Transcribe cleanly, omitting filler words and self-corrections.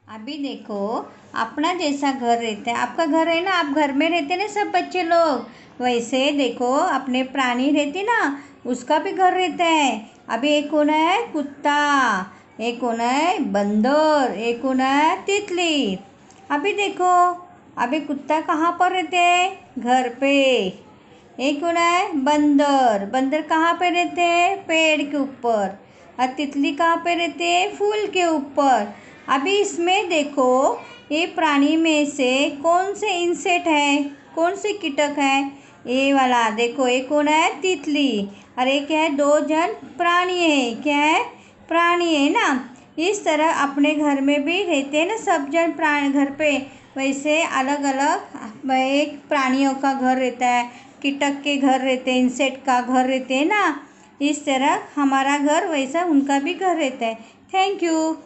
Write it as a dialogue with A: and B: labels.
A: अभी देखो, अपना जैसा घर रहता है, आपका घर है ना, आप घर में रहते ना सब बच्चे लोग, वैसे देखो अपने प्राणी रहते ना, उसका भी घर रहता है। अभी एक कौन है? कुत्ता। एक कौन है? बंदर। एक कौन है? तितली। अभी देखो, अभी कुत्ता कहाँ पर रहते हैं? घर पे। एक कौन है? बंदर। बंदर कहाँ पे रहते हैं? पेड़ के ऊपर। और तितली कहाँ पे रहते हैं? फूल के ऊपर। अभी इसमें देखो, ये प्राणी में से कौन से इंसेक्ट है, कौन से कीटक है? ये वाला देखो, ये कौन है? तितली। और ये क्या है? दो जन प्राणी है। क्या है? प्राणी है ना। इस तरह अपने घर में भी रहते हैं ना सब जन प्राणी घर पे, वैसे अलग अलग एक प्राणियों का घर रहता है, कीटक के घर रहते हैं, इंसेक्ट का घर रहते हैं ना। इस तरह हमारा घर वैसा उनका भी घर रहता है। Thank you.